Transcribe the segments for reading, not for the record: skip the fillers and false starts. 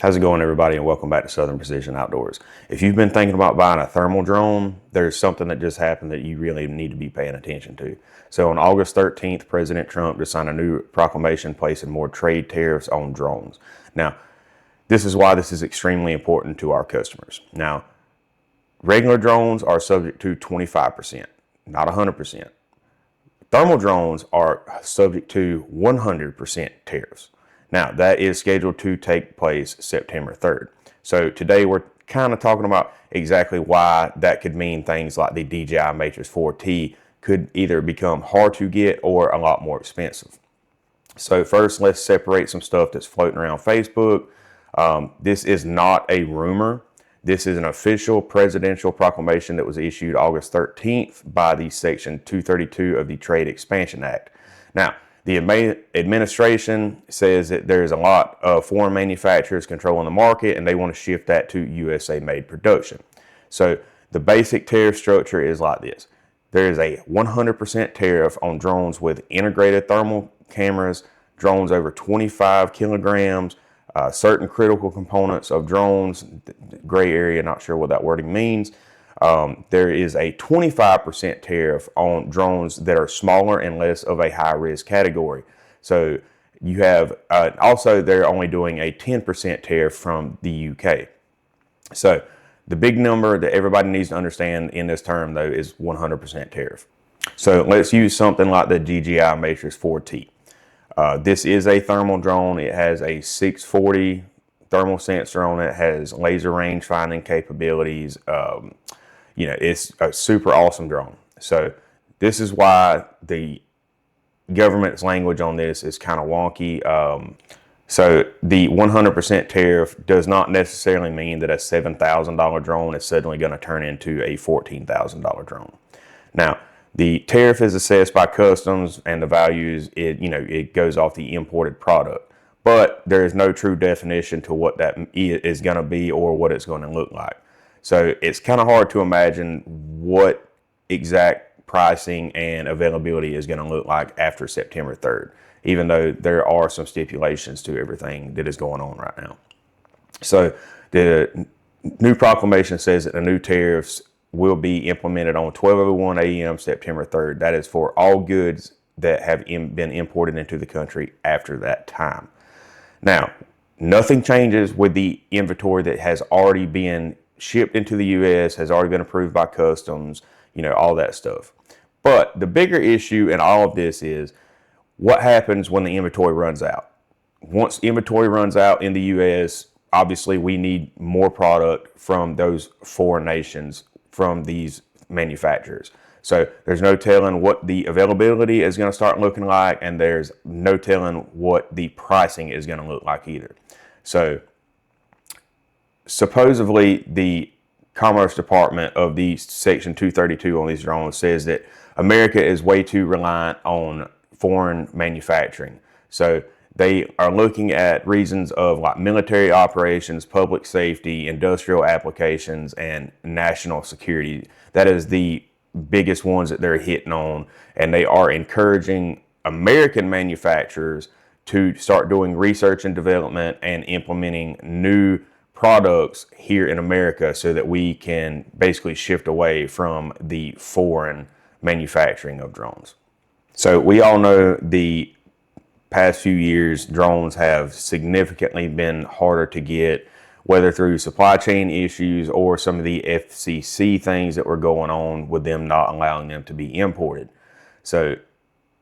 How's it going, everybody, and welcome back to Southern Precision Outdoors. If you've been thinking about buying a thermal drone, there's something that just happened that you really need to be paying attention to. So on August 13th, President Trump just signed a new proclamation placing more trade tariffs on drones. Now, this is why this is extremely important to our customers. Now, regular drones are subject to 25%, not 100%. Thermal drones are subject to 100% tariffs. Now, that is scheduled to take place September 3rd. So today we're kind of talking about exactly why that could mean things like the DJI Matrix 4T could either become hard to get or a lot more expensive. So first, let's separate some stuff that's floating around Facebook. This is not a rumor. This is an official presidential proclamation that was issued August 13th by the Section 232 of the Trade Expansion Act. Now, the administration says that there's a lot of foreign manufacturers controlling the market and they want to shift that to USA made production. So the basic tariff structure is like this. There is a 100% tariff on drones with integrated thermal cameras, drones over 25 kilograms, certain critical components of drones, gray area, not sure what that wording means. There is a 25% tariff on drones that are smaller and less of a high risk category. So you have also they're only doing a 10% tariff from the UK. So the big number that everybody needs to understand in this term though is 100% tariff. So let's use something like the DJI Matrix 4T. This is a thermal drone. It has a 640 thermal sensor on it, has laser range finding capabilities. It's a super awesome drone. So this is why the government's language on this is kind of wonky. So the 100% tariff does not necessarily mean that a $7,000 drone is suddenly going to turn into a $14,000 drone. Now, the tariff is assessed by customs and the values, it goes off the imported product. But there is no true definition to what that is going to be or what it's going to look like. So it's kind of hard to imagine what exact pricing and availability is going to look like after September 3rd, even though there are some stipulations to everything that is going on right now. So the new proclamation says that the new tariffs will be implemented on 12:01 a.m. September 3rd. That is for all goods that have been imported into the country after that time. Now, nothing changes with the inventory that has already been shipped into the U.S., has already been approved by customs, all that stuff. But the bigger issue in all of this is what happens when the inventory runs out. Once inventory runs out in the U.S., obviously we need more product from those foreign nations, from these manufacturers. So there's no telling what the availability is going to start looking like, and there's no telling what the pricing is going to look like either. So supposedly the Commerce Department of the Section 232 on these drones says that America is way too reliant on foreign manufacturing. So they are looking at reasons of like military operations, public safety, industrial applications, and national security. That is the biggest ones that they're hitting on, and they are encouraging American manufacturers to start doing research and development and implementing new products here in America so that we can basically shift away from the foreign manufacturing of drones. So we all know the past few years drones have significantly been harder to get, whether through supply chain issues or some of the FCC things that were going on with them not allowing them to be imported. So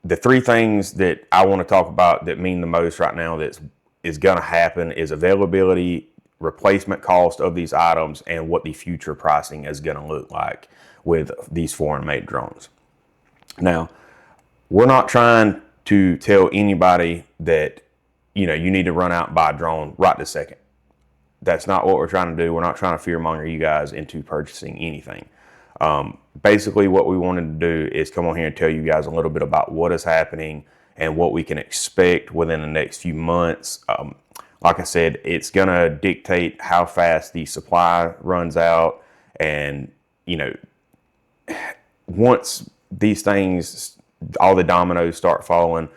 the three things that I want to talk about that mean the most right now that is going to happen is availability, replacement cost of these items, and what the future pricing is going to look like with these foreign made drones. Now, we're not trying to tell anybody that, you need to run out and buy a drone right this second. That's not what we're trying to do. We're not trying to fearmonger you guys into purchasing anything. Basically, what we wanted to do is come on here and tell you guys a little bit about what is happening and what we can expect within the next few months. Like I said, it's going to dictate how fast the supply runs out. And, once these things, all the dominoes start falling,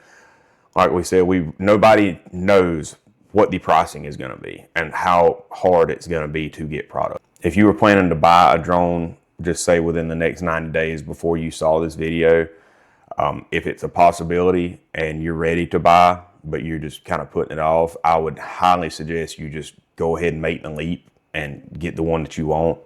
like we said, nobody knows what the pricing is going to be and how hard it's going to be to get product. If you were planning to buy a drone, just say within the next 90 days before you saw this video, if it's a possibility and you're ready to buy, but you're just kind of putting it off, I would highly suggest you just go ahead and make the leap and get the one that you want.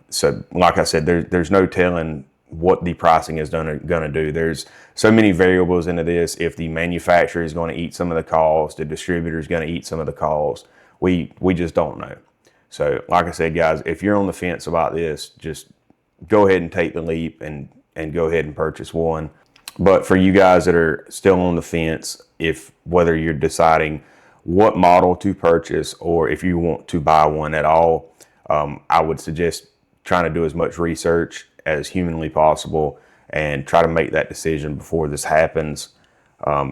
So like I said, there's no telling what the pricing is going to do. There's so many variables into this. If the manufacturer is going to eat some of the cost, the distributor is going to eat some of the cost, we just don't know. So like I said, guys, if you're on the fence about this, just go ahead and take the leap and go ahead and purchase one. But for you guys that are still on the fence, whether you're deciding what model to purchase or if you want to buy one at all, I would suggest trying to do as much research as humanly possible and try to make that decision before this happens.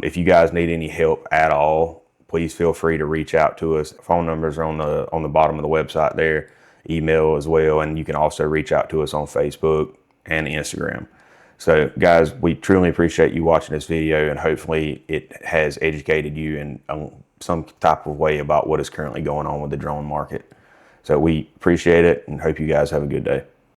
If you guys need any help at all, please feel free to reach out to us. Phone numbers are on the bottom of the website there, email as well, and you can also reach out to us on Facebook and Instagram. So guys, we truly appreciate you watching this video, and hopefully it has educated you in some type of way about what is currently going on with the drone market. So we appreciate it and hope you guys have a good day.